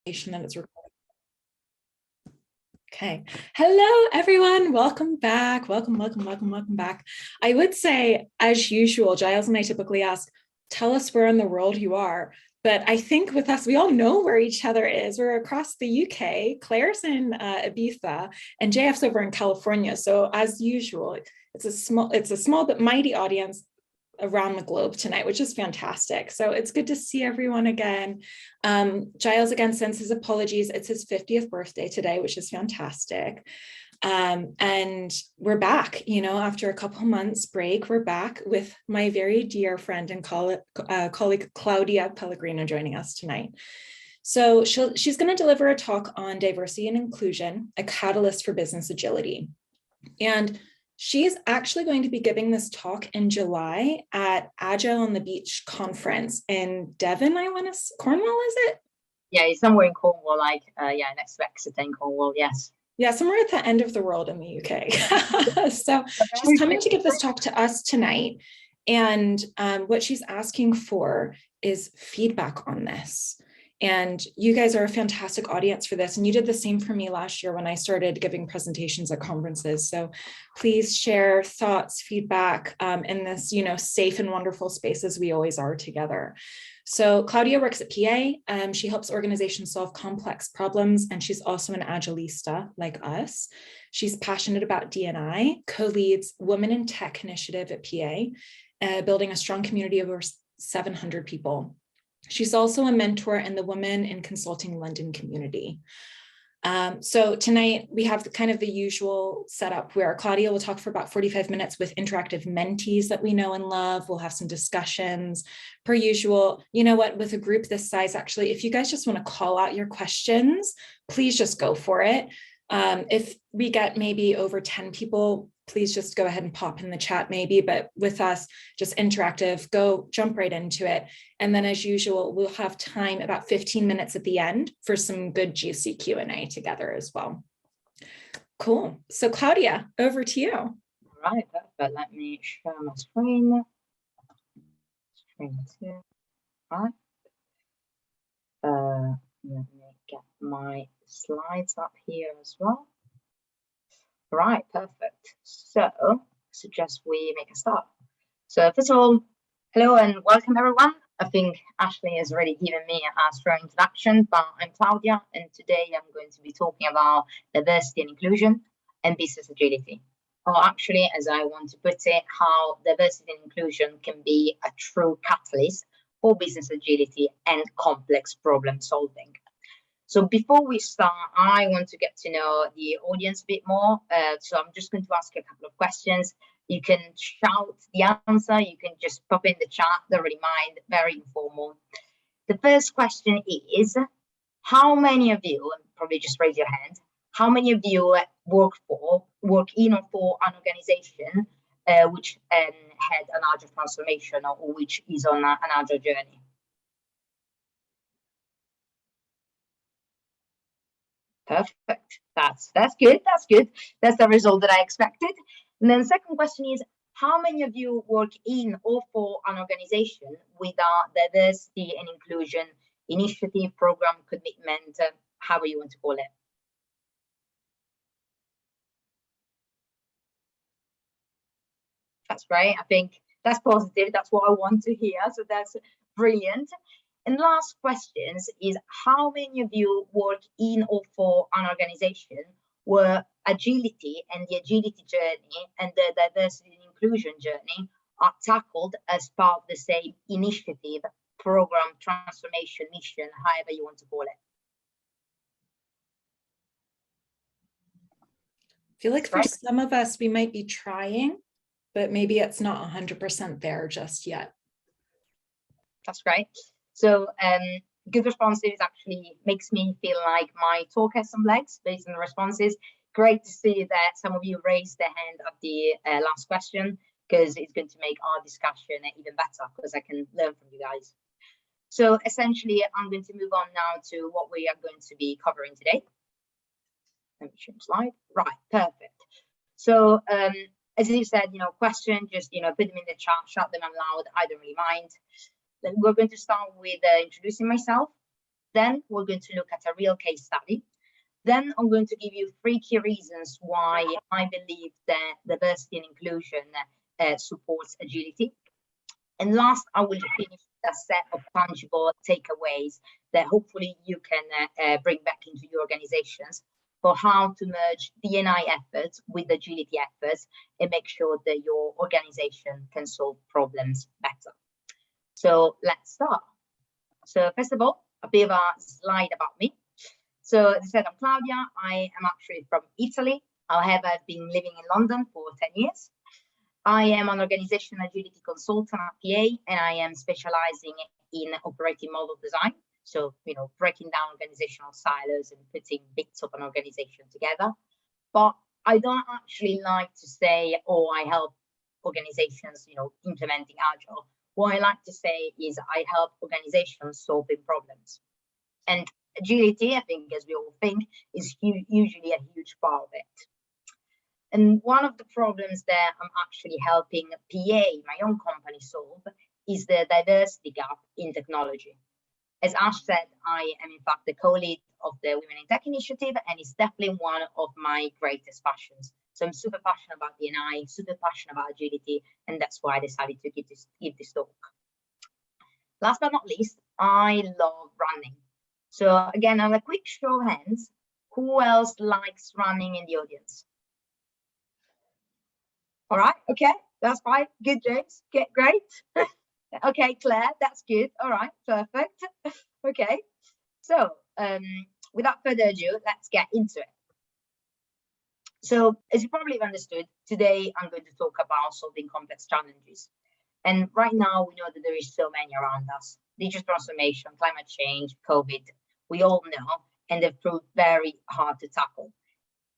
that it's recording. Okay. Hello, everyone. Welcome back. Welcome back. I would say, as usual, Giles and I typically ask, tell us where in the world you are. But I think with us, we all know where each other is. We're across the UK. Claire's in Ibiza, and JF's over in California. So as usual, it's a small but mighty audience around the globe tonight, which is fantastic. So it's good to see everyone again. Giles again sends his apologies. It's his 50th birthday today, which is fantastic. And we're back, after a couple months break, we're back with my very dear friend and colleague Claudia Pellegrino joining us tonight. So she's going to deliver a talk on diversity and inclusion, a catalyst for business agility. And she's actually going to be giving this talk in July at Agile on the Beach conference in Devon, Cornwall, is it? Yeah, it's somewhere in Cornwall, next to Exeter in Cornwall, yes. Yeah, somewhere at the end of the world in the UK. So she's coming to give this talk to us tonight. And what she's asking for is feedback on this. And you guys are a fantastic audience for this. And you did the same for me last year when I started giving presentations at conferences. So please share thoughts, feedback in this, safe and wonderful space as we always are together. So Claudia works at PA. She helps organizations solve complex problems. And she's also an Agilista like us. She's passionate about D&I, co-leads Women in Tech initiative at PA, building a strong community of over 700 people. She's also a mentor in the Women in Consulting London community. So tonight we have kind of the usual setup where Claudia will talk for about 45 minutes with interactive mentees that we know and love. We'll have some discussions per usual. You know what, with a group this size, actually, if you guys just want to call out your questions, please just go for it. If we get maybe over 10 people, please just go ahead and pop in the chat maybe, but with us, just interactive, jump right into it. And then as usual, we'll have time about 15 minutes at the end for some good juicy Q&A together as well. Cool. So Claudia, over to you. All right, perfect. Let me share my screen. Screen two. All right. Let me get my slides up here as well. Right, perfect. So suggest we make a start. So first of all, hello and welcome everyone. I think Ashley has already given me a strong introduction, but I'm Claudia, and today I'm going to be talking about diversity and inclusion and business agility. Or actually, as I want to put it, how diversity and inclusion can be a true catalyst for business agility and complex problem solving. So before we start, I want to get to know the audience a bit more. So I'm just going to ask you a couple of questions. You can shout the answer. You can just pop in the chat. Don't really mind. Very informal. The first question is, how many of you, and probably just raise your hand, how many of you work in or for an organization which had an agile transformation or which is on an agile journey? Perfect. That's good. That's good. That's the result that I expected. And then the second question is, how many of you work in or for an organization with a diversity and inclusion initiative, program, commitment, however you want to call it? That's great. I think that's positive. That's what I want to hear. So that's brilliant. And last questions is, how many of you work in or for an organization where agility and the agility journey and the diversity and inclusion journey are tackled as part of the same initiative, program, transformation, mission, however you want to call it? I feel like for some of us, we might be trying, but maybe it's not 100% there just yet. That's great. So good responses actually makes me feel like my talk has some legs based on the responses. Great to see that some of you raised their hand at the last question, because it's going to make our discussion even better because I can learn from you guys. So essentially, I'm going to move on now to what we are going to be covering today. Let me change slide. Right, perfect. So as you said, question, just, put them in the chat, shout them out loud. I don't really mind. Then we're going to start with introducing myself. Then we're going to look at a real case study. Then I'm going to give you 3 key reasons why I believe that diversity and inclusion supports agility. And last, I will finish a set of tangible takeaways that hopefully you can bring back into your organizations for how to merge D&I efforts with agility efforts and make sure that your organization can solve problems better. So let's start. So first of all, a bit of a slide about me. So as I said, I'm Claudia. I am actually from Italy. However, I've been living in London for 10 years. I am an organizational agility consultant at PA, and I am specializing in operating model design. So, breaking down organizational silos and putting bits of an organization together. But I don't actually like to say, oh, I help organizations, implementing Agile. What I like to say is I help organizations solving problems. And agility, I think, as we all think, is usually a huge part of it. And one of the problems that I'm actually helping PA, my own company, solve is the diversity gap in technology. As Ash said, I am in fact the co-lead of the Women in Tech initiative, and it's definitely one of my greatest passions. So I'm super passionate about D&I, super passionate about agility, and that's why I decided to give this talk. Last but not least, I love running. So again, on a quick show of hands, who else likes running in the audience? All right, okay, that's fine. Good, James. Great. Okay, Claire, that's good. All right, perfect. Okay, so without further ado, let's get into it. So as you probably have understood, today I'm going to talk about solving complex challenges. And right now we know that there is so many around us. Digital transformation, climate change, COVID, we all know, and they've proved very hard to tackle.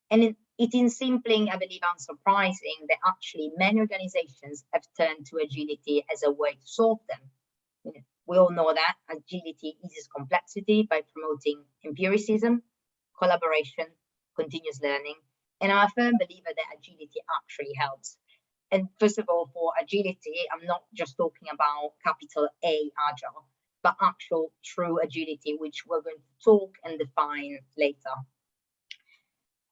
And it is simply, I believe, unsurprising that actually many organizations have turned to agility as a way to solve them. We all know that agility eases complexity by promoting empiricism, collaboration, continuous learning, and I'm a firm believer that agility actually helps. And first of all, for agility, I'm not just talking about capital A agile, but actual true agility, which we're going to talk and define later.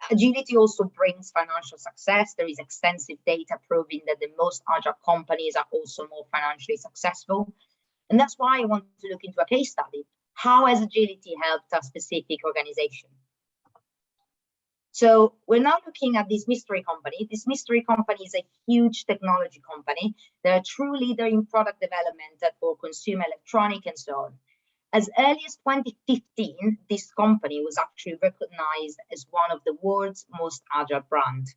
Agility also brings financial success. There is extensive data proving that the most agile companies are also more financially successful. And that's why I want to look into a case study. How has agility helped a specific organization? So we're now looking at this mystery company. This mystery company is a huge technology company. They're a true leader in product development for consumer electronics and so on. As early as 2015, this company was actually recognized as one of the world's most agile brands.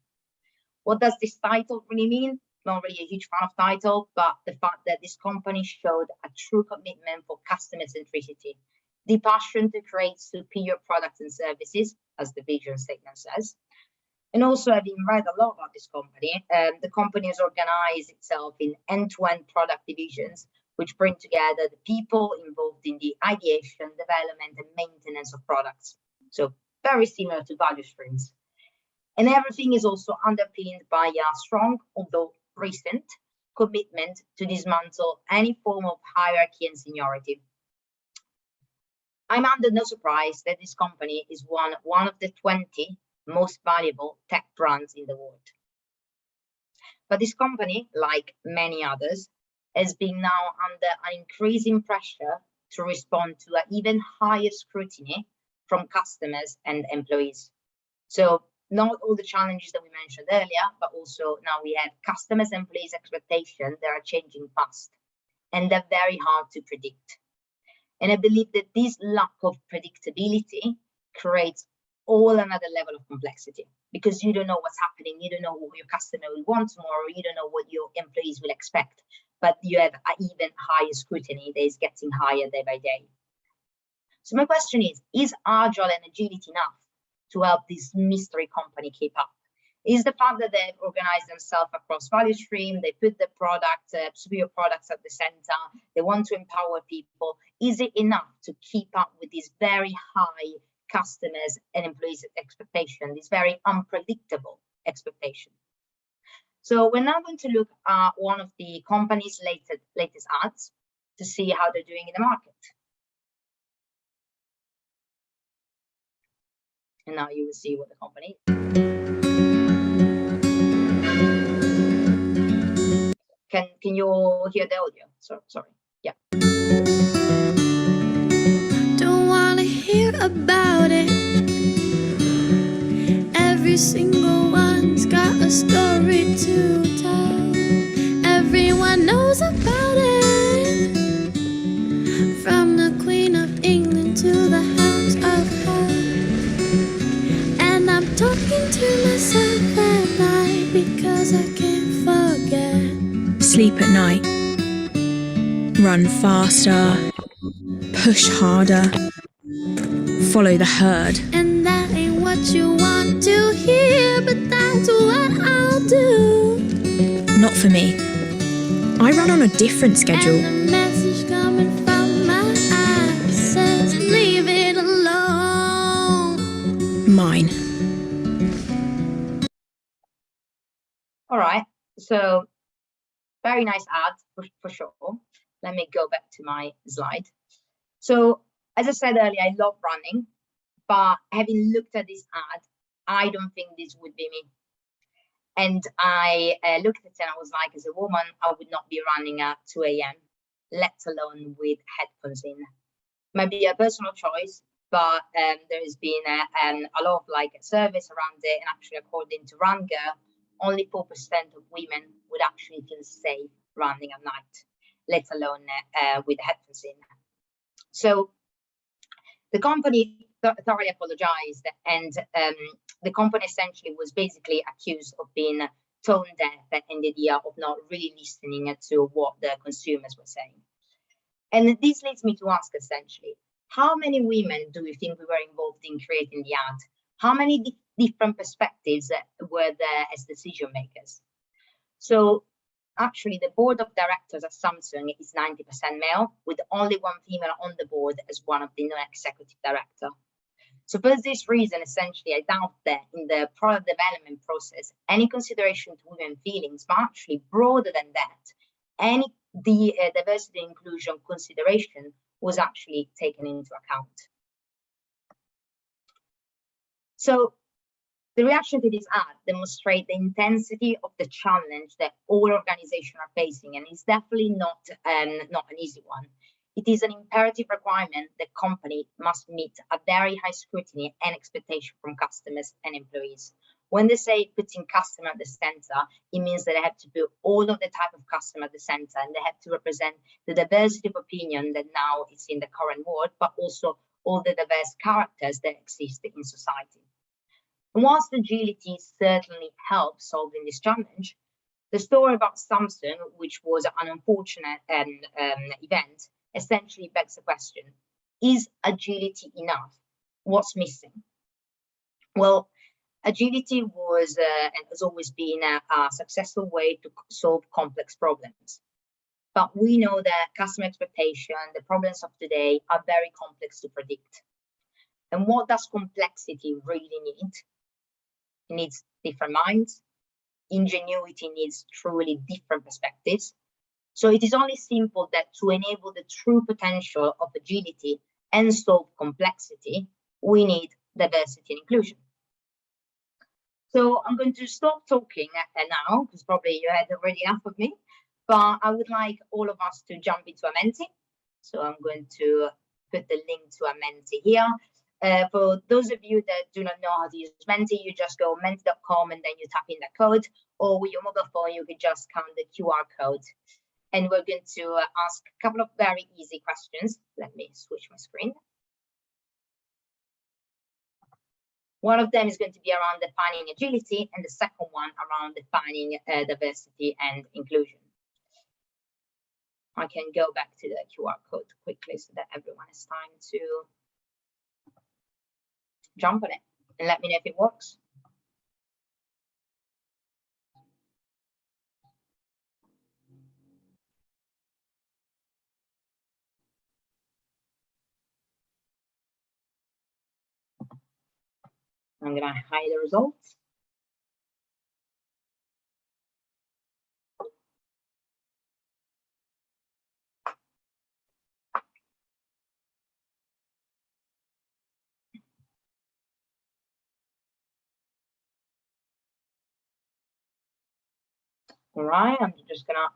What does this title really mean? Not really a huge fan of title, but the fact that this company showed a true commitment for customer centricity, the passion to create superior products and services, as the vision statement says. And also, having read a lot about this company, the company has organized itself in end-to-end product divisions, which bring together the people involved in the ideation, development, and maintenance of products. So very similar to value streams. And everything is also underpinned by a strong, although recent, commitment to dismantle any form of hierarchy and seniority. I'm under no surprise that this company is one of the 20 most valuable tech brands in the world. But this company, like many others, has been now under an increasing pressure to respond to an even higher scrutiny from customers and employees. So not all the challenges that we mentioned earlier, but also now we have customers and employees' expectations that are changing fast, and they're very hard to predict. And I believe that this lack of predictability creates all another level of complexity, because you don't know what's happening, you don't know what your customer will want tomorrow, you don't know what your employees will expect, but you have an even higher scrutiny that is getting higher day by day. So my question is Agile and agility enough to help this mystery company keep up? Is the fact that they've organized themselves across value stream, they put the product, superior products at the center, they want to empower people, is it enough to keep up with these very high customers and employees' expectation, this very unpredictable expectation? So we're now going to look at one of the company's latest ads to see how they're doing in the market. And now you will see what the company is. Can you hear the audio? Sorry. Yeah. Don't wanna hear about it. Every single one's got a story to tell. Everyone knows about it. From the Queen of England to the House of Hell. And I'm talking to myself at night because I can't forget. Sleep at night. Run faster. Push harder. Follow the herd. And that ain't what you want to hear, but that's what I'll do. Not for me. I run on a different schedule. And the message coming from my eyes says, leave it alone. Mine. All right. So very nice ad for sure. Let me go back to my slide. So as I said earlier, I love running, but having looked at this ad, I don't think this would be me. And I looked at it and I was like, as a woman, I would not be running at 2 a.m., let alone with headphones in. Might be a personal choice, but there has been a lot of surveys around it, and actually according to RunGirl, only 4% of women would actually feel safe running at night, let alone with headphones in. So the company thoroughly apologized, and the company essentially was basically accused of being tone deaf and the idea of not really listening to what the consumers were saying. And this leads me to ask essentially, how many women do you think we were involved in creating the ad? How many different perspectives were there as decision makers? So actually the board of directors at Samsung is 90% male, with only one female on the board as one of the non-executive director. So for this reason, essentially, I doubt that in the product development process, any consideration to women feelings, but actually broader than that, any diversity and inclusion consideration was actually taken into account. So the reaction to this ad demonstrates the intensity of the challenge that all organizations are facing, and it's definitely not an easy one. It is an imperative requirement that company must meet a very high scrutiny and expectation from customers and employees. When they say putting customer at the center, it means that they have to put all of the type of customer at the center, and they have to represent the diversity of opinion that now is in the current world, but also all the diverse characters that exist in society. And whilst agility certainly helps solving this challenge, the story about Samsung, which was an unfortunate event, essentially begs the question, is agility enough? What's missing? Well, agility was and has always been a successful way to solve complex problems. But we know that customer expectation, the problems of today are very complex to predict. And what does complexity really need? It needs different minds. Ingenuity needs truly different perspectives. So it is only simple that to enable the true potential of agility and solve complexity, we need diversity and inclusion. So I'm going to stop talking now, because probably you had already enough of me, but I would like all of us to jump into a Menti. So I'm going to put the link to a Menti here. For those of you that do not know how to use Menti, you just go menti.com and then you tap in that code, or with your mobile phone, you can just count the QR code. And we're going to ask a couple of very easy questions. Let me switch my screen. One of them is going to be around defining agility, and the second one around defining diversity and inclusion. I can go back to the QR code quickly so that everyone has time to jump on it and let me know if it works. I'm going to hide the results. All right, I'm just gonna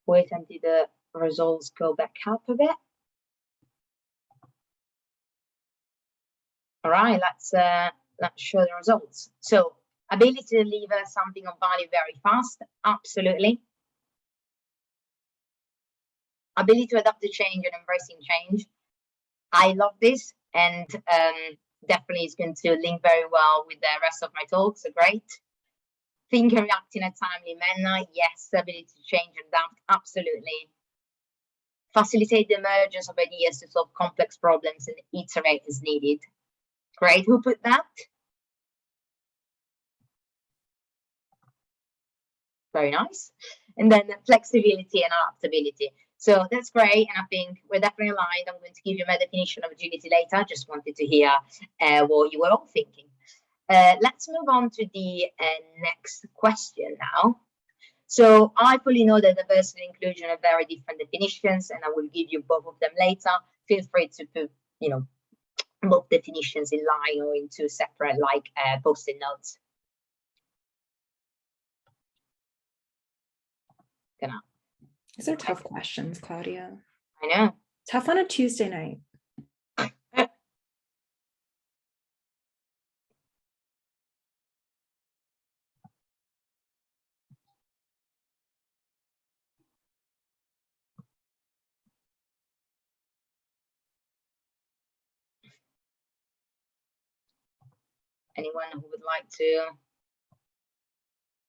wait until the results go back up a bit. All right, let's show the results. So, ability to deliver something of value very fast, absolutely. Ability to adapt to change and embracing change. I love this, and definitely is going to link very well with the rest of my talk, so great. Think and react in a timely manner, yes. Ability to change and adapt, absolutely. Facilitate the emergence of ideas to solve complex problems and iterate as needed. Great, who put that? Very nice. And then flexibility and adaptability. So that's great, and I think we're definitely aligned. I'm going to give you my definition of agility later. I just wanted to hear what you were all thinking. Let's move on to the next question now. So I fully know that diversity and inclusion are very different definitions, and I will give you both of them later. Feel free to put, both definitions in line or into separate, like post-it notes. These are tough questions, Claudia. I know. Tough on a Tuesday night. Anyone who would like to?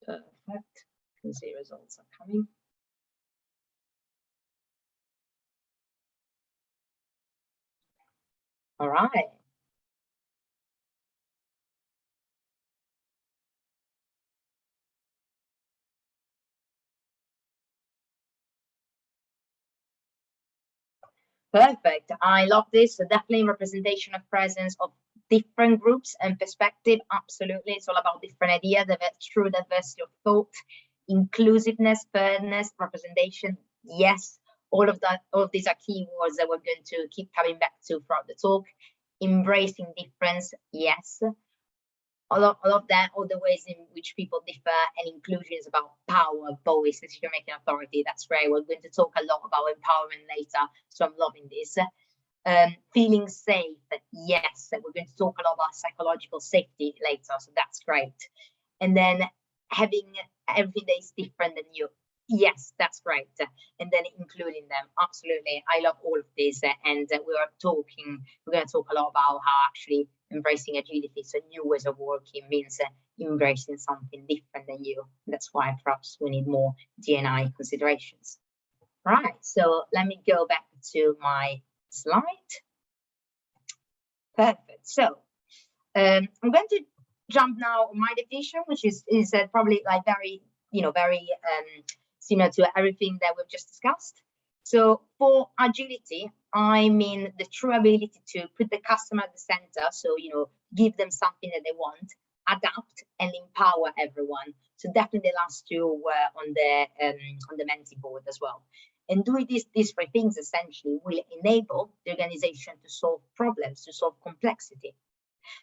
Perfect. You can see results are coming. All right. Perfect. I love this. So definitely representation of presence of different groups and perspective. Absolutely. It's all about different ideas, true diversity of thought, inclusiveness, fairness, representation. Yes. All of these are keywords that we're going to keep coming back to throughout the talk. Embracing difference. Yes. All of that, all the ways in which people differ, and inclusion is about power, voice, decision-making authority. That's great. We're going to talk a lot about empowerment later, so I'm loving this. Feeling safe, yes. We're going to talk a lot about psychological safety later, so that's great. And then having everything that is different than you. Yes, that's great. And then including them, absolutely. I love all of this, and we're going to talk a lot about how actually embracing agility, so new ways of working, means embracing something different than you. That's why perhaps we need more D&I considerations. Right, so let me go back to my slide. Perfect. So I'm going to jump now on my definition, which is probably like very similar to everything that we've just discussed. So for agility, I mean the true ability to put the customer at the center. So, give them something that they want, adapt and empower everyone. So definitely the last two were on the Menti board as well. And doing these three things essentially will enable the organization to solve problems, to solve complexity.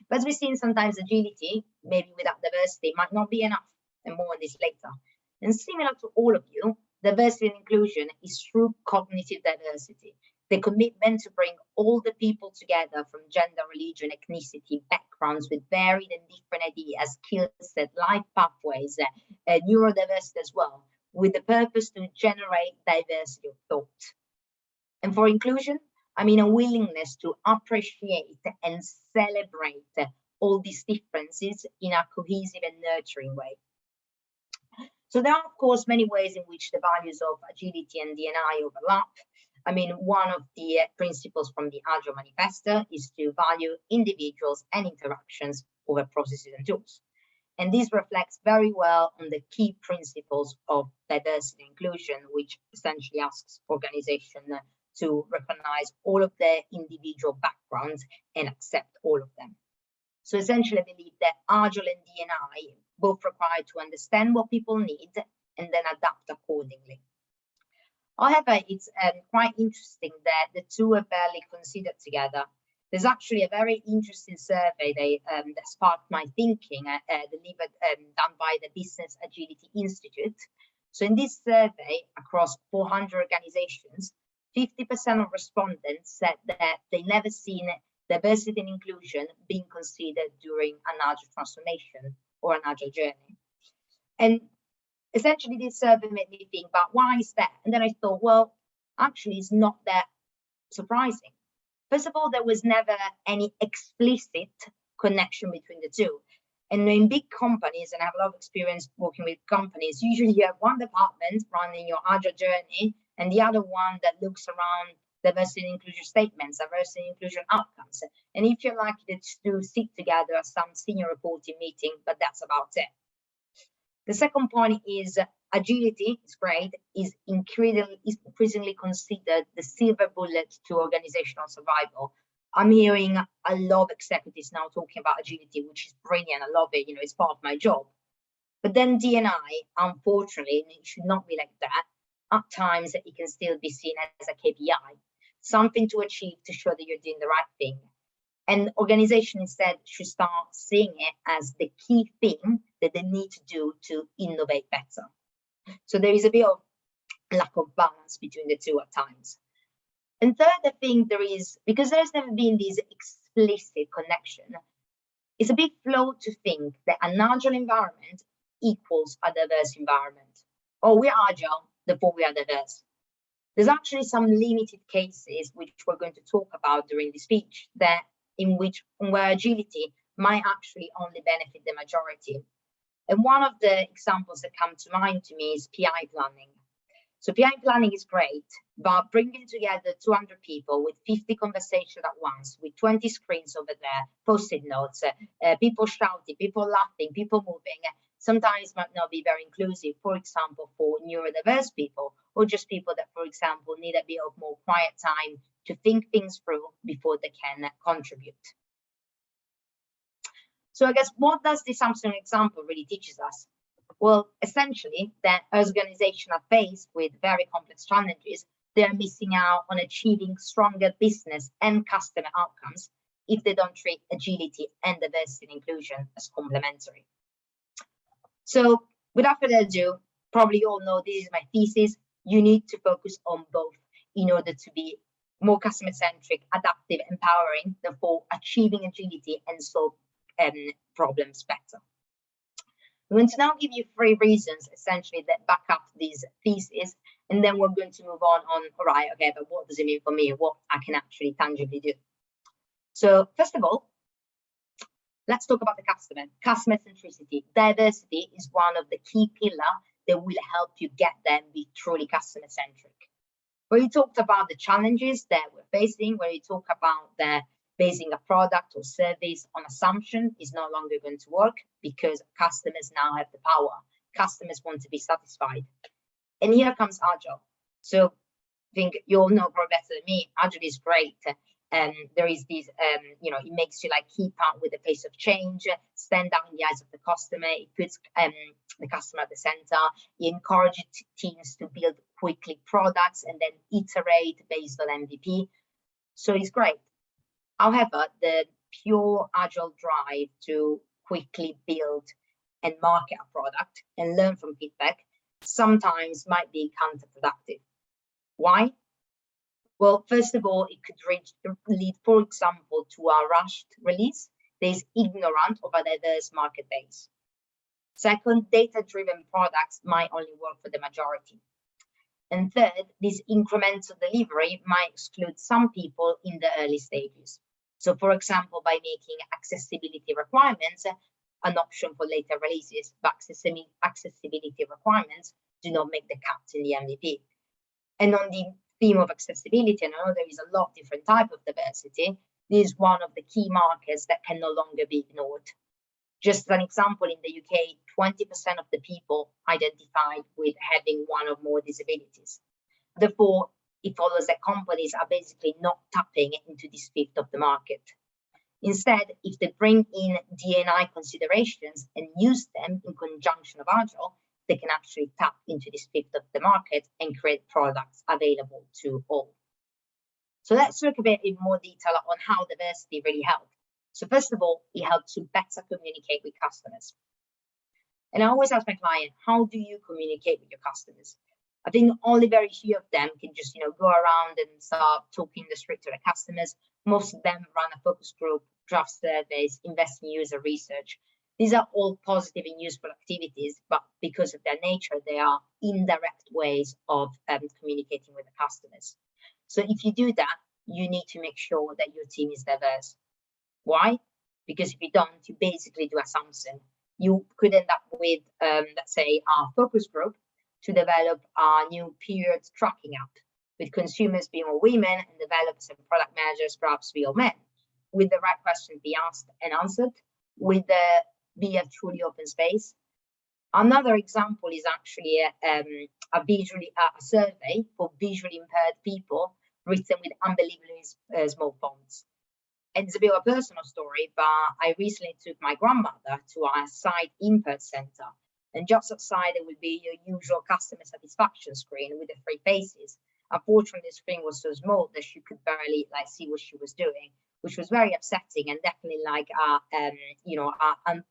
But as we've seen, sometimes agility, maybe without diversity, might not be enough. And more on this later. And similar to all of you, diversity and inclusion is true cognitive diversity, the commitment to bring all the people together from gender, religion, ethnicity, backgrounds with varied and different ideas, skill set, life pathways, neurodiversity as well, with the purpose to generate diversity of thought. And for inclusion, I mean a willingness to appreciate and celebrate all these differences in a cohesive and nurturing way. So there are, of course, many ways in which the values of agility and D&I overlap. I mean, one of the principles from the Agile Manifesto is to value individuals and interactions over processes and tools. And this reflects very well on the key principles of diversity and inclusion, which essentially asks organizations to recognize all of their individual backgrounds and accept all of them. So essentially, I believe that Agile and D&I both require to understand what people need and then adapt accordingly. However, it's quite interesting that the two are barely considered together. There's actually a very interesting survey that sparked my thinking, done by the Business Agility Institute. So in this survey, across 400 organizations, 50% of respondents said that they never seen diversity and inclusion being considered during an agile transformation or an agile journey. And essentially this survey made me think about why is that? And then I thought, well, actually it's not that surprising. First of all, there was never any explicit connection between the two. And in big companies, and I have a lot of experience working with companies, usually you have one department running your agile journey and the other one that looks around diversity and inclusion statements, diversity and inclusion outcomes. And if you're lucky, the two sit together at some senior reporting meeting, but that's about it. The second point is agility is great, is increasingly considered the silver bullet to organizational survival. I'm hearing a lot of executives now talking about agility, which is brilliant. I love it. You know, it's part of my job. But then D&I, unfortunately, and it should not be like that. At times, it can still be seen as a KPI, something to achieve to show that you're doing the right thing. And organizations instead should start seeing it as the key thing that they need to do to innovate better. So there is a bit of lack of balance between the two at times. And third, I think there is, because there's never been this explicit connection, it's a big flaw to think that an agile environment equals a diverse environment. Oh, we're agile, therefore we are diverse. There's actually some limited cases, which we're going to talk about during the speech, that where agility might actually only benefit the majority. And one of the examples that come to mind to me is PI planning. So PI planning is great, but bringing together 200 people with 50 conversations at once, with 20 screens over there, post-it notes, people shouting, people laughing, people moving, sometimes might not be very inclusive, for example, for neurodiverse people, or just people that, for example, need a bit of more quiet time to think things through before they can contribute. So I guess what does this Samsung example really teaches us? Well, essentially that as organizations are faced with very complex challenges, they're missing out on achieving stronger business and customer outcomes if they don't treat agility and diversity and inclusion as complementary. So without further ado, probably you all know this is my thesis. You need to focus on both in order to be more customer-centric, adaptive, empowering, therefore achieving agility and solve problems better. I'm going to now give you 3 reasons essentially that back up this thesis, and then we're going to move on, all right, okay, but what does it mean for me? What I can actually tangibly do. So first of all, let's talk about the customer centricity. Diversity is one of the key pillars that will help you get there and be truly customer centric. Where you talked about the challenges that we're facing, where you talk about the basing a product or service on assumption is no longer going to work because customers now have the power. Customers want to be satisfied. And here comes Agile. So I think you all know probably better than me, Agile is great. And there is this, it makes you like keep up with the pace of change, stand out in the eyes of the customer, it puts the customer at the center, it encourages teams to build quickly products and then iterate based on MVP. So it's great. However, the pure Agile drive to quickly build and market a product and learn from feedback sometimes might be counterproductive. Why? Well, first of all, it could lead, for example, to a rushed release that is ignorant of a diverse market base. Second, data-driven products might only work for the majority. And third, this incremental delivery might exclude some people in the early stages. So, for example, by making accessibility requirements an option for later releases, but accessibility requirements do not make the cut in the MVP. And on the theme of accessibility, and I know there is a lot of different types of diversity, this is one of the key markers that can no longer be ignored. Just as an example, in the UK, 20% of the people identified with having one or more disabilities. Therefore, it follows that companies are basically not tapping into this fifth of the market. Instead, if they bring in D&I considerations and use them in conjunction of Agile, they can actually tap into this fifth of the market and create products available to all. So let's look a bit in more detail on how diversity really helped. So first of all, it helped to better communicate with customers. And I always ask my client, how do you communicate with your customers? I think only very few of them can just, go around and start talking in the street to their customers. Most of them run a focus group, draft surveys, invest in user research. These are all positive and useful activities, but because of their nature, they are indirect ways of communicating with the customers. So if you do that, you need to make sure that your team is diverse. Why? Because if you don't, you basically do a something. You could end up with, let's say, our focus group to develop our new period tracking app, with consumers being all women and developers and product managers perhaps be all men, with the right questions be asked and answered, with be a truly open space. Another example is actually a survey for visually impaired people written with unbelievably small fonts. And it's a bit of a personal story, but I recently took my grandmother to our sight input center. And just outside, there would be your usual customer satisfaction screen with the 3 faces. Unfortunately, the screen was so small that she could barely see what she was doing, which was very upsetting and definitely our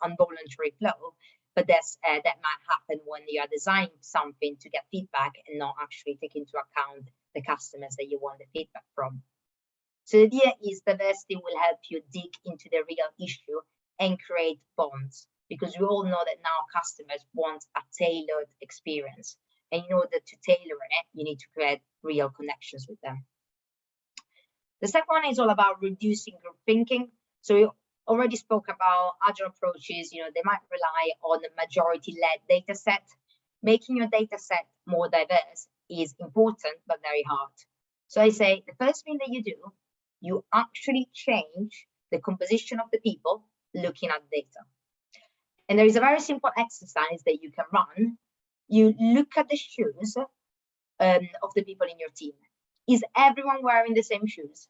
involuntary flow. But that might happen when you are designing something to get feedback and not actually take into account the customers that you want the feedback from. So the idea is diversity will help you dig into the real issue and create bonds, because we all know that now customers want a tailored experience. And in order to tailor it, you need to create real connections with them. The second one is all about reducing group thinking. So we already spoke about agile approaches. They might rely on a majority-led data set. Making your data set more diverse is important, but very hard. So I say the first thing that you do, you actually change the composition of the people looking at data. And there is a very simple exercise that you can run. You look at the shoes of the people in your team. Is everyone wearing the same shoes?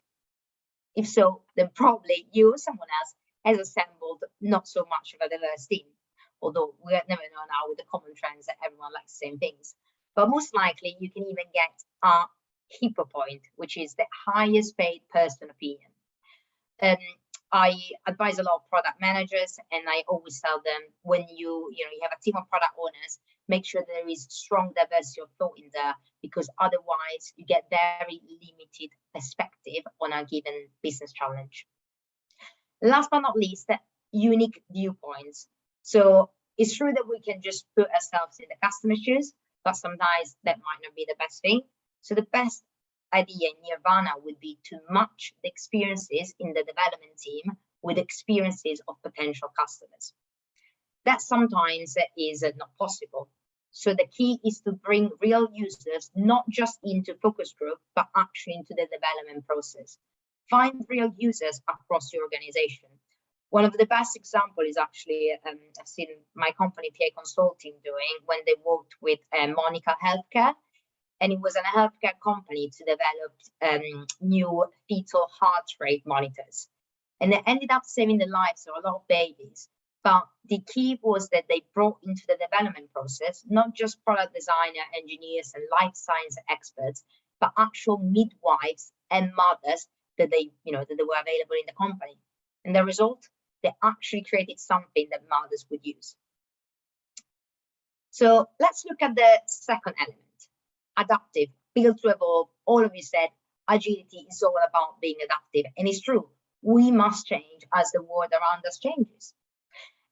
If so, then probably you or someone else has assembled not so much of a diverse team. Although we never know now with the common trends that everyone likes the same things. But most likely you can even get a HIPPO point, which is the highest paid person opinion. I advise a lot of product managers, and I always tell them, when you have a team of product owners, make sure there is strong diversity of thought in there, because otherwise you get very limited perspective on a given business challenge. Last but not least, unique viewpoints. So it's true that we can just put ourselves in the customer's shoes, but sometimes that might not be the best thing. So the best idea in Nirvana would be to match the experiences in the development team with experiences of potential customers. That sometimes is not possible. So the key is to bring real users, not just into focus group, but actually into the development process. Find real users across your organization. One of the best examples is actually, I've seen my company, PA Consulting, doing when they worked with Monica Healthcare. And it was a healthcare company to develop new fetal heart rate monitors. And they ended up saving the lives of a lot of babies. But the key was that they brought into the development process, not just product designer, engineers, and life science experts, but actual midwives and mothers that they were available in the company. And the result, they actually created something that mothers would use. So let's look at the second element. Adaptive, build to evolve. All of you said agility is all about being adaptive, and it's true. We must change as the world around us changes.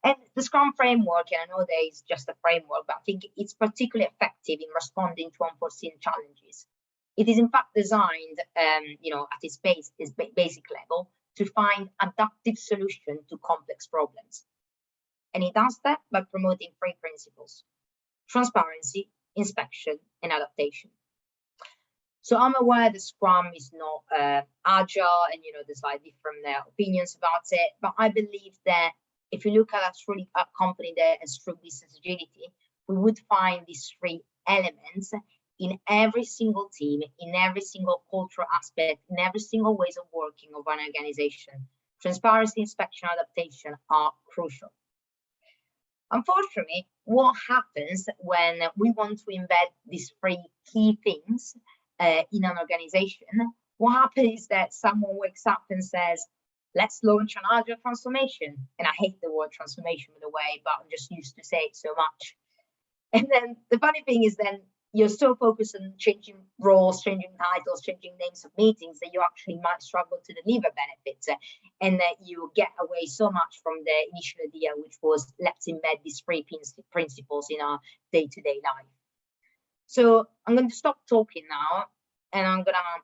And the Scrum Framework, and I know there is just a framework, but I think it's particularly effective in responding to unforeseen challenges. It is in fact designed, at its basic level, to find adaptive solutions to complex problems. And it does that by promoting 3 principles: transparency, inspection, and adaptation. So I'm aware that Scrum is not agile, and there's different opinions about it. But I believe that if you look at a company that has true business agility, we would find these 3 elements in every single team, in every single cultural aspect, in every single ways of working of an organization. Transparency, inspection, adaptation are crucial. Unfortunately, what happens when we want to embed these 3 key things in an organization? what happens is that someone wakes up and says, let's launch an agile transformation. And I hate the word transformation, by the way, but I'm just used to say it so much. And then the funny thing is then you're so focused on changing roles, changing titles, changing names of meetings that you actually might struggle to deliver benefits, and that you get away so much from the initial idea, which was let's embed these three principles in our day-to-day life. So I'm going to stop talking now, and I'm going to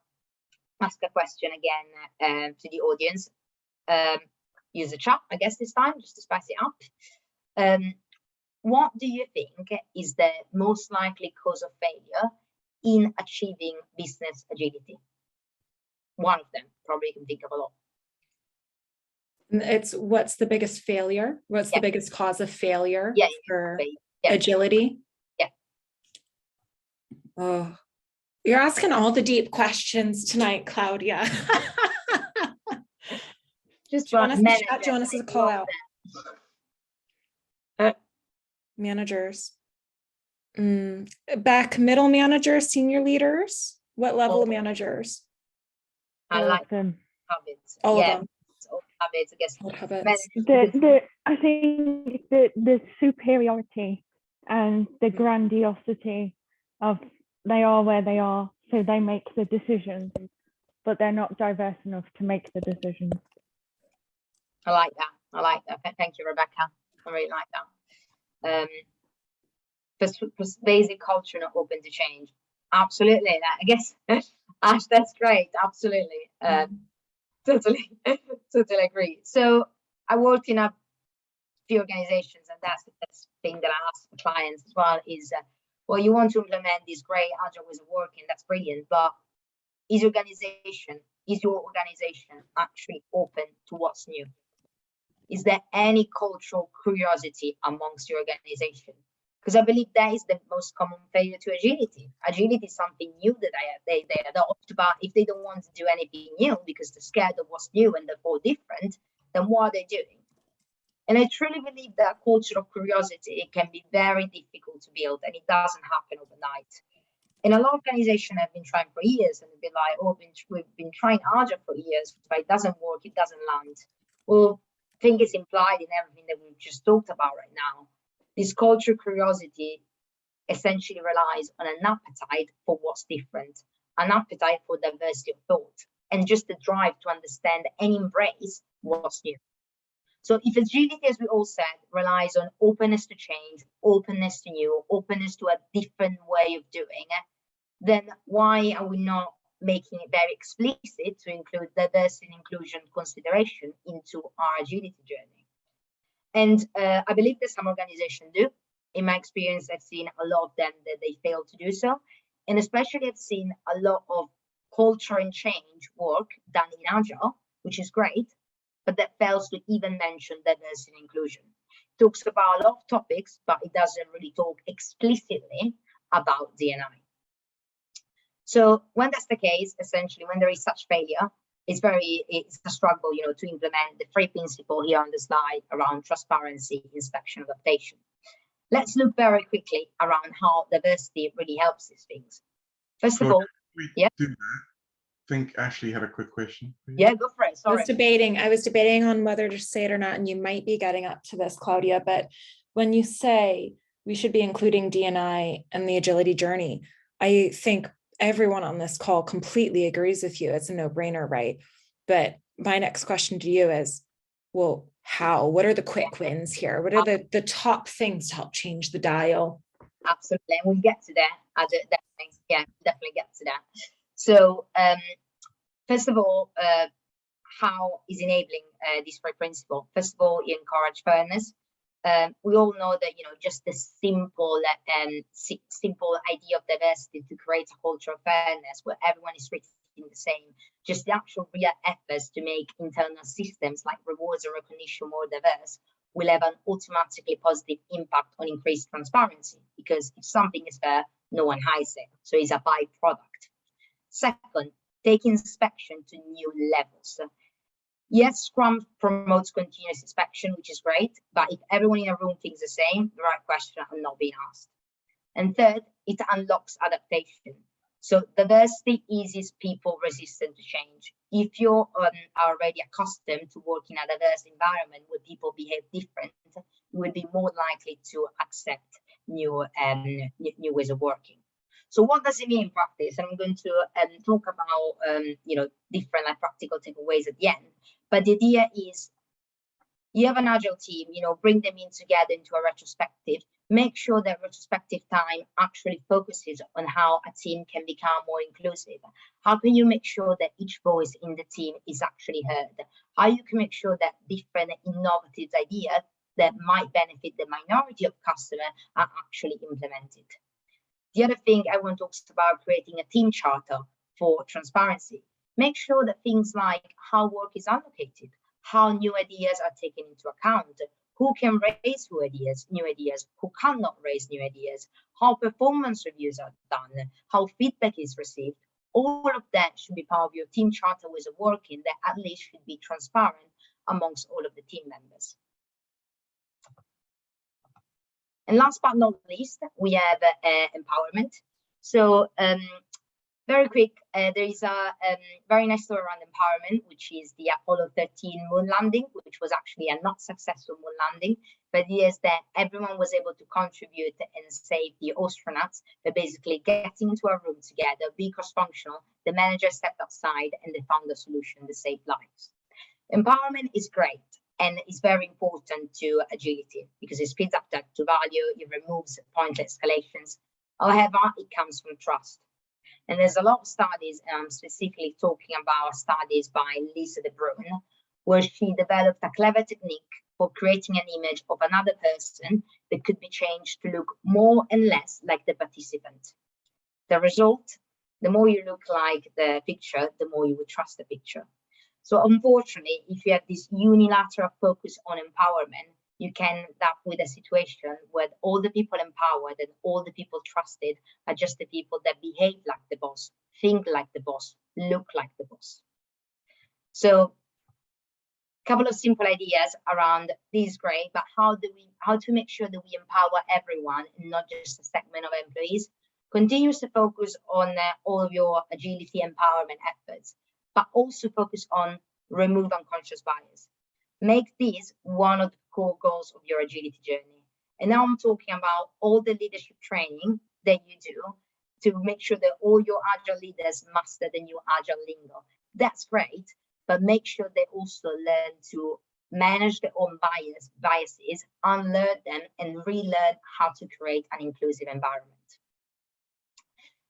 ask a question again to the audience. Use the chat, I guess, this time, just to spice it up. What do you think is the most likely cause of failure in achieving business agility? One of them, probably you can think of a lot. It's what's the biggest failure? What's the biggest cause of failure for agility? Yeah. Oh, you're asking all the deep questions tonight, Claudia. Just do you want us to call out? Managers. Back middle managers, senior leaders. What level of managers? I like them. Habits. All of them. All habits, I guess. All habits. I think the superiority and the grandiosity of they are where they are, so they make the decisions, but they're not diverse enough to make the decisions. I like that. Thank you, Rebecca. I really like that. Basic culture not open to change. Absolutely. I guess Ash, that's great. Absolutely. Totally agree. So I worked in a few organizations, and that's the thing that I ask the clients as well is, well, you want to implement this great agile ways of working, that's brilliant, but is your organization actually open to what's new? Is there any cultural curiosity amongst your organization? Because I believe that is the most common failure to agility. Agility is something new that they adopt, but if they don't want to do anything new because they're scared of what's new and therefore different, then what are they doing? And I truly believe that culture of curiosity can be very difficult to build, and it doesn't happen overnight. And a lot of organizations have been trying for years, and they've been like, oh, we've been trying agile for years, but it doesn't work, it doesn't land. Well, I think it's implied in everything that we've just talked about right now. This culture curiosity essentially relies on an appetite for what's different, an appetite for diversity of thought, and just the drive to understand and embrace what's new. So if agility, as we all said, relies on openness to change, openness to new, openness to a different way of doing it, then why are we not making it very explicit to include diversity and inclusion consideration into our agility journey? And I believe that some organizations do. In my experience, I've seen a lot of them that they fail to do so. And especially I've seen a lot of culture and change work done in Agile, which is great, but that fails to even mention diversity and inclusion. It talks about a lot of topics, but it doesn't really talk explicitly about D&I. So when that's the case, essentially, when there is such failure, it's a struggle, to implement the three principles here on the slide around transparency, inspection, adaptation. Let's look very quickly around how diversity really helps these things. First of all, do that. I think Ashley had a quick question. Yeah, go for it. Sorry. I was debating on whether to say it or not, and you might be getting up to this, Claudia, but when you say we should be including D&I and the agility journey, I think everyone on this call completely agrees with you. It's a no-brainer, right? But my next question to you is, well, how? What are the quick wins here? What are the top things to help change the dial? Absolutely, and we'll get to that. Definitely get to that. So, first of all, how is enabling this three principle? First of all, you encourage fairness. We all know that just the simple idea of diversity to create a culture of fairness where everyone is treated the same, just the actual real efforts to make internal systems like rewards and recognition more diverse will have an automatically positive impact on increased transparency, because if something is fair, no one hides it, so it's a byproduct. Second, take inspection to new levels. Yes, Scrum promotes continuous inspection, which is great, but if everyone in a room thinks the same, the right question are not being asked. And third, it unlocks adaptation. So diversity eases people resistant to change. If you're already accustomed to work in a diverse environment where people behave different, you will be more likely to accept new ways of working. So what does it mean in practice? And I'm going to talk about different practical takeaways at the end. But the idea is, you have an agile team, bring them in together into a retrospective. Make sure that retrospective time actually focuses on how a team can become more inclusive. How can you make sure that each voice in the team is actually heard? How you can make sure that different innovative ideas that might benefit the minority of customers are actually implemented. The other thing I want to talk about, creating a team charter for transparency. Make sure that things like how work is allocated, how new ideas are taken into account, who can raise new ideas, who cannot raise new ideas, how performance reviews are done, how feedback is received. All of that should be part of your team charter ways of working that at least should be transparent amongst all of the team members. And last but not least, we have empowerment. So very quick, there is a very nice story around empowerment, which is the Apollo 13 moon landing, which was actually a not successful moon landing. But it is that everyone was able to contribute and save the astronauts by basically getting into a room together, be cross-functional. The manager stepped outside and they found a solution that saved lives. Empowerment is great. And it's very important to agility because it speeds up time to value, it removes pointless escalations. However, it comes from trust. And there's a lot of studies, and I'm specifically talking about studies by Lisa de Bruin, where she developed a clever technique for creating an image of another person that could be changed to look more and less like the participant. The result, the more you look like the picture, the more you will trust the picture. So unfortunately, if you have this unilateral focus on empowerment, you can end up with a situation where all the people empowered and all the people trusted are just the people that behave like the boss, think like the boss, look like the boss. So a couple of simple ideas around this is great, but how to make sure that we empower everyone and not just a segment of employees. Continues to focus on all of your agility empowerment efforts, but also focus on remove unconscious bias. Make this one of the core goals of your agility journey. And now I'm talking about all the leadership training that you do to make sure that all your agile leaders master the new agile lingo. That's great, but make sure they also learn to manage their own biases, unlearn them, and relearn how to create an inclusive environment.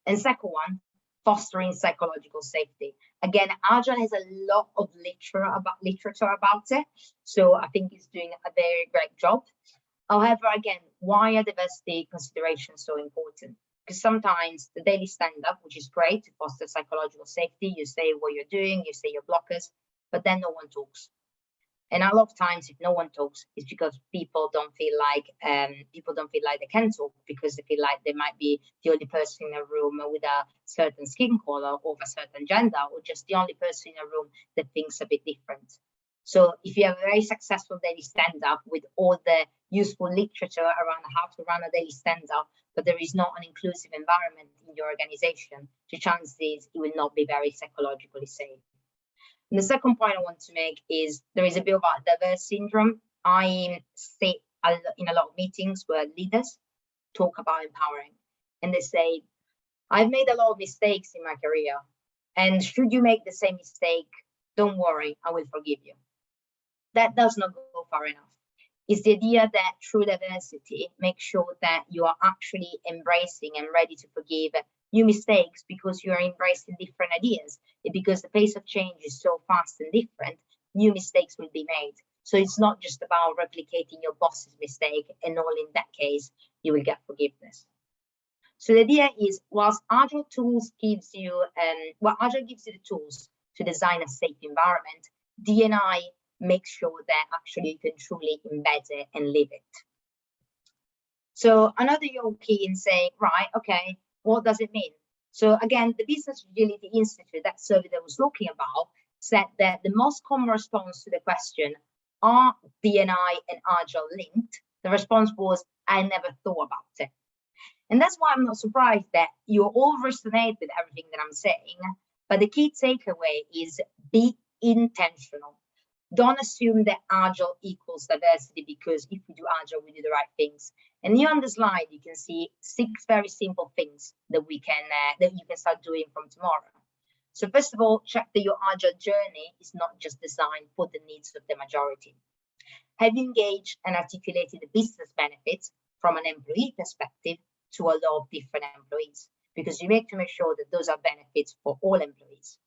And second one, fostering psychological safety. Again, Agile has a lot of literature about it, so I think it's doing a very great job. However, again, why are diversity considerations so important? Because sometimes the daily stand-up, which is great to foster psychological safety, you say what you're doing, you say your blockers, but then no one talks. And a lot of times, if no one talks, it's because people don't feel like they can talk because they feel like they might be the only person in a room with a certain skin color or a certain gender, or just the only person in a room that thinks a bit different. So if you have a very successful daily stand-up with all the useful literature around how to run a daily stand-up, but there is not an inclusive environment in your organization, the chances is it will not be very psychologically safe. And the second point I want to make is there is a bit of a diverse syndrome. I sit in a lot of meetings where leaders talk about empowering, and they say, I've made a lot of mistakes in my career, and should you make the same mistake, don't worry, I will forgive you. That does not go far enough. It's the idea that through diversity, make sure that you are actually embracing and ready to forgive new mistakes because you are embracing different ideas. And because the pace of change is so fast and different, new mistakes will be made. So it's not just about replicating your boss's mistake and all in that case, you will get forgiveness. So the idea is, whilst Agile gives you the tools to design a safe environment, D&I makes sure that actually you can truly embed it and live it. So another key in saying, right, okay, what does it mean? So again, the Business Agility Institute, that survey that I was talking about, said that the most common response to the question, are D&I and Agile linked? The response was, I never thought about it. And that's why I'm not surprised that you all resonate with everything that I'm saying. But the key takeaway is be intentional. Don't assume that Agile equals diversity, because if we do Agile, we do the right things. And here on the slide, you can see 6 very simple things that we can that you can start doing from tomorrow. So first of all, check that your Agile journey is not just designed for the needs of the majority. Have you engaged and articulated the business benefits from an employee perspective to a lot of different employees? Because you make sure that those are benefits for all employees.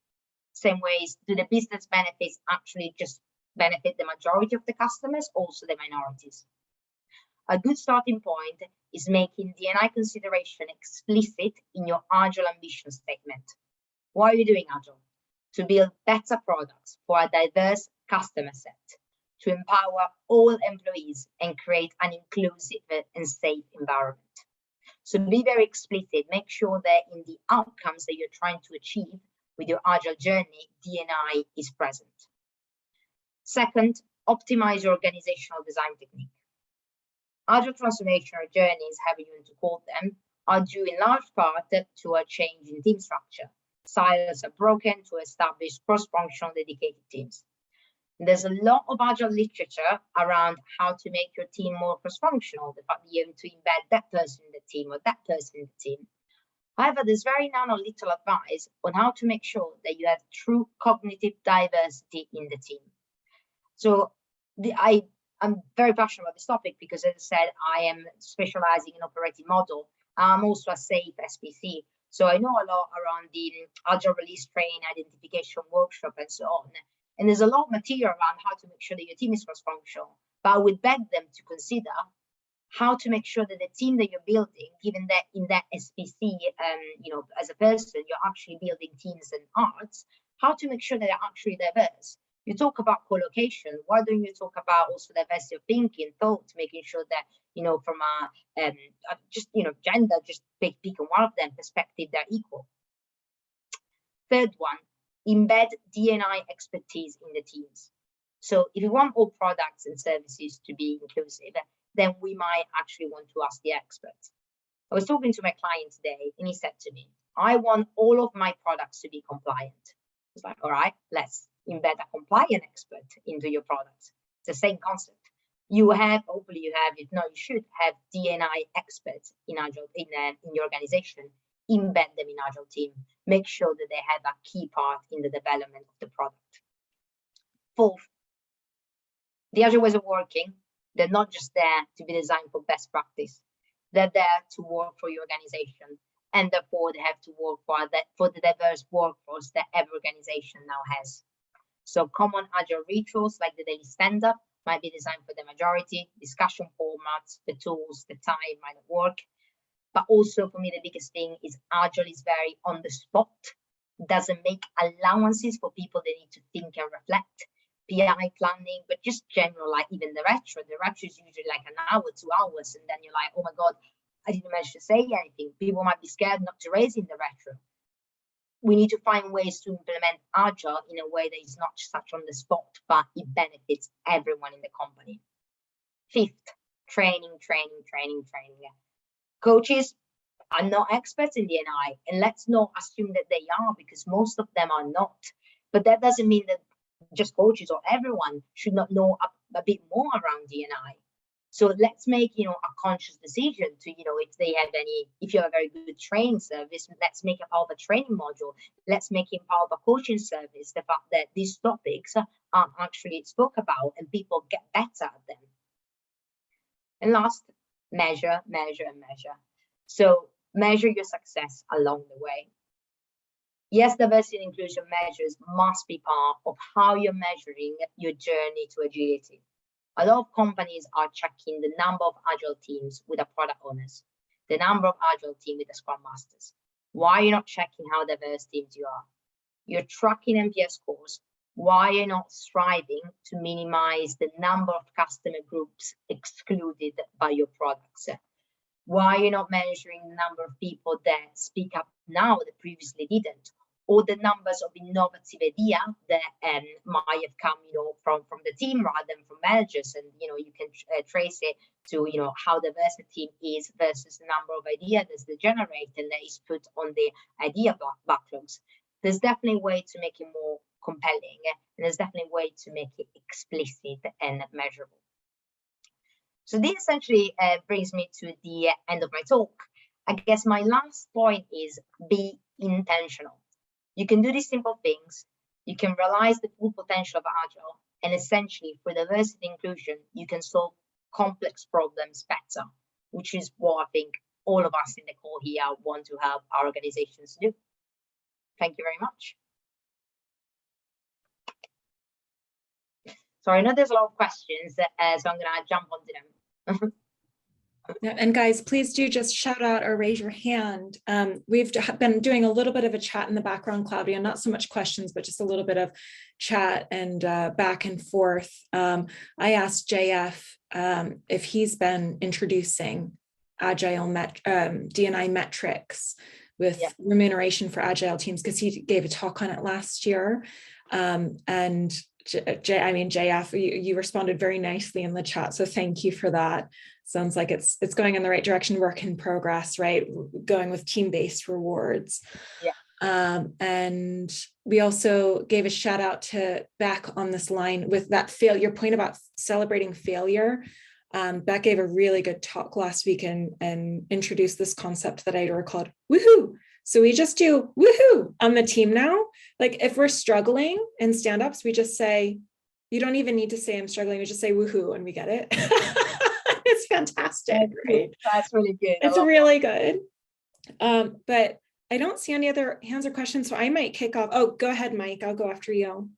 Same ways, do the business benefits actually just benefit the majority of the customers, also the minorities? A good starting point is making D&I consideration explicit in your Agile ambition statement. Why are you doing Agile? To build better products for a diverse customer set, to empower all employees and create an inclusive and safe environment. So be very explicit, make sure that in the outcomes that you're trying to achieve with your Agile journey, D&I is present. Second, optimize your organizational design technique. Agile transformational journeys, however you want to call them, are due in large part to a change in team structure. Silos are broken to establish cross-functional dedicated teams. There's a lot of Agile literature around how to make your team more cross-functional, the fact that you have to embed that person in the team or that person in the team. However, there's very little advice on how to make sure that you have true cognitive diversity in the team. So I'm very passionate about this topic because, as I said, I am specializing in operating model. I'm also a SAFe SPC. So I know a lot around the Agile release train, identification workshop, and so on. And there's a lot of material around how to make sure that your team is cross-functional. But I would beg them to consider how to make sure that the team that you're building, given that in that SPC, as a person, you're actually building teams and arts, how to make sure that they're actually diverse. You talk about co-location. Why don't you talk about also diversity of thinking, thought, making sure that, from a gender, just pick one of them, perspective, they're equal. Third one, embed D&I expertise in the teams. So if you want all products and services to be inclusive, then we might actually want to ask the experts. I was talking to my client today, and he said to me, I want all of my products to be compliant. I was like, all right, let's embed a compliant expert into your products. It's the same concept. You have, hopefully you have, if not, you should have D&I experts in Agile, in your organization. Embed them in Agile team. Make sure that they have a key part in the development of the product. Fourth, the Agile ways of working, they're not just there to be designed for best practice. They're there to work for your organization, and therefore they have to work for the diverse workforce that every organization now has. So common Agile rituals like the daily stand-up might be designed for the majority, discussion formats, the tools, the time might not work. But also for me, the biggest thing is Agile is very on the spot, doesn't make allowances for people that need to think and reflect. PI planning, but just general, like even the retro. The retro is usually like an hour, 2 hours, and then you're like, oh my God, I didn't manage to say anything. People might be scared not to raise in the retro. We need to find ways to implement Agile in a way that is not such on the spot, but it benefits everyone in the company. Fifth, training. Coaches are not experts in D&I, and let's not assume that they are, because most of them are not. But that doesn't mean that just coaches or everyone should not know a bit more around D&I. So let's make, a conscious decision to, if you have a very good training service, let's make it part of a training module. Let's make it part of a coaching service, the fact that these topics are actually spoke about and people get better at them. And last, measure. So measure your success along the way. Yes, diversity and inclusion measures must be part of how you're measuring your journey to agility. A lot of companies are checking the number of Agile teams with the product owners, the number of Agile teams with the Scrum Masters. Why are you not checking how diverse teams you are? You're tracking NPS scores. Why are you not striving to minimize the number of customer groups excluded by your products? Why are you not measuring the number of people that speak up now that previously didn't? or the numbers of innovative idea that might have come, from the team rather than from managers, and you can trace it to how diverse the team is versus the number of ideas that they generate and that is put on the idea backlogs. There's definitely a way to make it more compelling, and there's definitely a way to make it explicit and measurable. So this essentially brings me to the end of my talk. I guess my last point is be intentional. You can do these simple things. You can realize the full potential of Agile, and essentially for diversity and inclusion, you can solve complex problems better, which is what I think all of us in the call here want to help our organizations do. Thank you very much. So I know there's a lot of questions, so I'm going to jump onto them. Yeah, and guys, please do just shout out or raise your hand. We've been doing a little bit of a chat in the background, Claudia, not so much questions, but just a little bit of chat and back and forth. I asked JF if he's been introducing Agile D&I metrics with remuneration for Agile teams, because he gave a talk on it last year. And JF, you responded very nicely in the chat, so thank you for that. Sounds like it's going in the right direction. Work in progress, right? Going with team-based rewards. Yeah. And we also gave a shout out to Beck on this line with that your point about celebrating failure. Beck gave a really good talk last week and introduced this concept that I called woohoo. So we just do woohoo on the team now. Like if we're struggling in stand-ups, we just say, you don't even need to say I'm struggling, we just say woohoo and we get it. It's fantastic, right? That's really good. It's really good. But I don't see any other hands or questions, so I might kick off. Oh, go ahead, Mike. I'll go after you.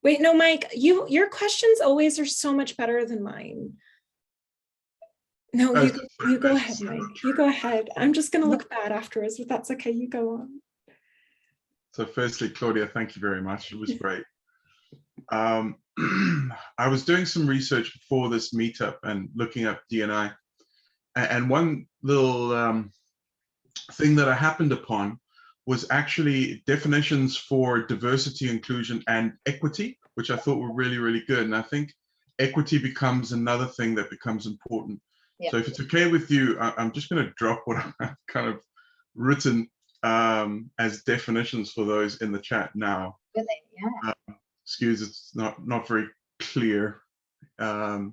Wait, no, Mike, your questions always are so much better than mine. No, you go ahead, Mike. You go ahead. I'm just going to look bad afterwards, but that's okay. You go on. So firstly, Claudia, thank you very much. It was great. I was doing some research before this meetup and looking up D&I, and one little thing that I happened upon was actually definitions for diversity, inclusion, and equity, which I thought were really, really good. And I think equity becomes another thing that becomes important. Yeah. So if it's okay with you, I'm just going to drop what I've kind of written as definitions for those in the chat now. Really? Yeah. Excuse, it's not very clear. No,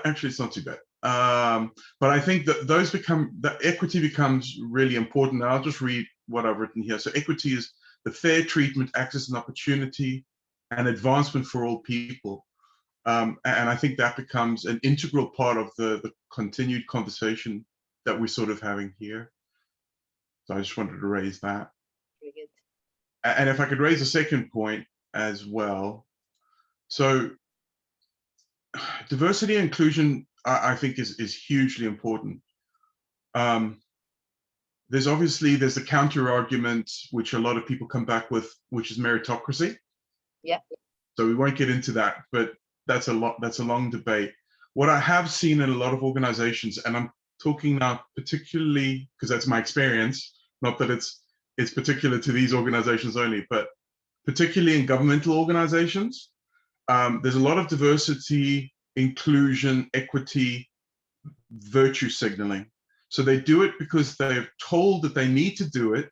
actually, it's not too bad. But I think that that equity becomes really important. I'll just read what I've written here. So equity is the fair treatment, access and opportunity, and advancement for all people. And I think that becomes an integral part of the continued conversation that we're sort of having here. So I just wanted to raise that. Very good. And if I could raise a second point as well. So diversity and inclusion, I think is hugely important. There's the counter argument, which a lot of people come back with, which is meritocracy. Yeah. So we won't get into that, but that's a long debate. What I have seen in a lot of organizations, and I'm talking now particularly because that's my experience, not that it's particular to these organizations only, but particularly in governmental organizations, there's a lot of diversity, inclusion, equity, virtue signaling. So they do it because they're told that they need to do it,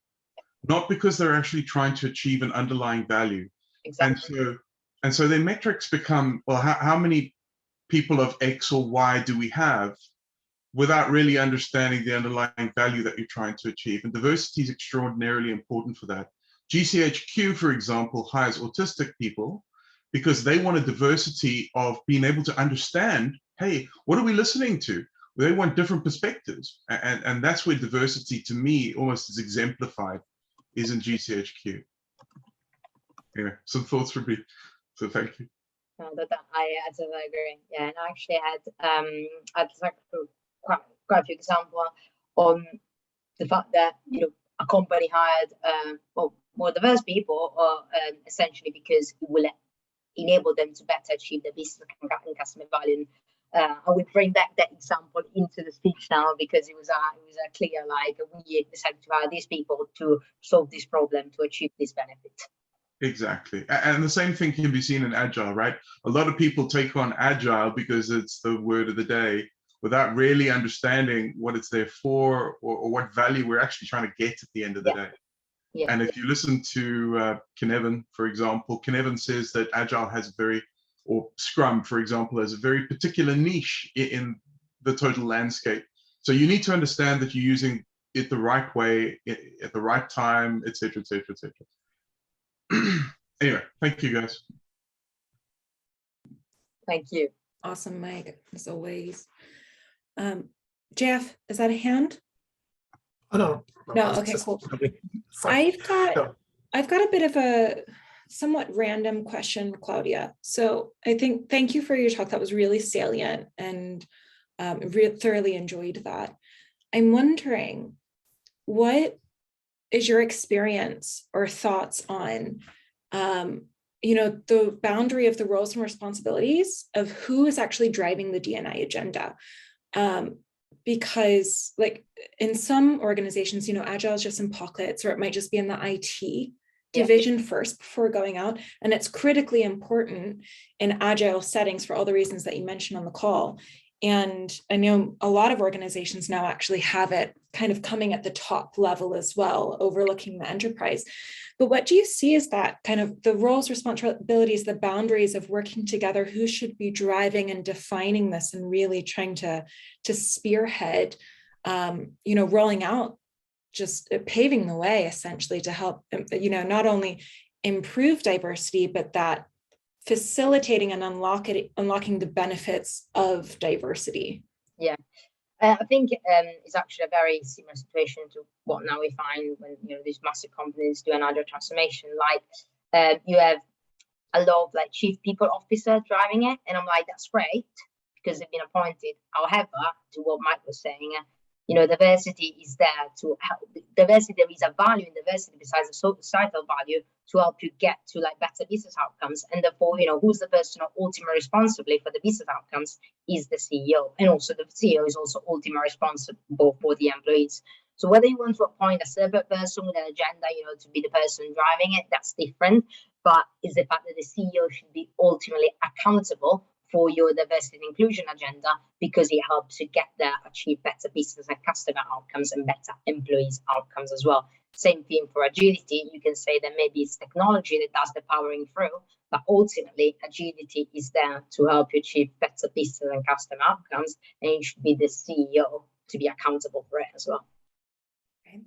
not because they're actually trying to achieve an underlying value. Exactly. And so their metrics become, well, how many people of X or Y do we have, without really understanding the underlying value that you're trying to achieve. And diversity is extraordinarily important for that. GCHQ, for example, hires autistic people because they want a diversity of being able to understand, hey, what are we listening to? They want different perspectives. And that's where diversity, to me, almost is exemplified, is in GCHQ. Anyway, some thoughts from me. So thank you. No, I totally agree. Yeah, and I actually had quite a few examples on the fact that a company hired more diverse people, essentially because it will enable them to better achieve the business and customer value. I would bring back that example into the speech now, because it was a clear, like, we decided to hire these people to solve this problem, to achieve this benefit. Exactly. And the same thing can be seen in Agile, right? A lot of people take on Agile because it's the word of the day, without really understanding what it's there for, or what value we're actually trying to get at the end of the day. Yeah. And if you listen to Kneven, for example, Kneven says that Agile has or Scrum, for example, has a very particular niche in the total landscape. So you need to understand that you're using it the right way, at the right time, et cetera, et cetera, et cetera. Anyway, thank you, guys. Thank you. Awesome, Mike, as always. Jeff, is that a hand? Oh, no. No, okay, cool. I've got a bit of a somewhat random question, Claudia. So I think, thank you for your talk. That was really salient, and thoroughly enjoyed that. I'm wondering, what is your experience or thoughts on, the boundary of the roles and responsibilities of who is actually driving the D&I agenda? Because, like, in some organizations, Agile is just in pockets, or it might just be in the IT division first before going out. And it's critically important in Agile settings for all the reasons that you mentioned on the call. And I know a lot of organizations now actually have it kind of coming at the top level as well, overlooking the enterprise. But what do you see as that kind of the roles, responsibilities, the boundaries of working together? Who should be driving and defining this, and really trying to spearhead, rolling out, just paving the way essentially to help, not only improve diversity, but that facilitating and unlocking the benefits of diversity? Yeah. I think it's actually a very similar situation to what now we find when these massive companies do an agile transformation. Like you have a lot of like chief people officer driving it, and I'm like, that's great because they've been appointed. However, to what Mike was saying, diversity is there to help. Diversity, there is a value in diversity besides the societal value to help you get to like better business outcomes. And therefore, who's the person ultimately responsible for the business outcomes is the CEO. And also the CEO is also ultimately responsible for the employees. So whether you want to appoint a separate person with an agenda, to be the person driving it, that's different. But it's the fact that the CEO should be ultimately accountable for your diversity and inclusion agenda, because it helps you get there, achieve better business and customer outcomes and better employees outcomes as well. Same thing for agility. You can say that maybe it's technology that does the powering through, but ultimately agility is there to help you achieve better business and customer outcomes, and you should be the CEO to be accountable for it as well. Right.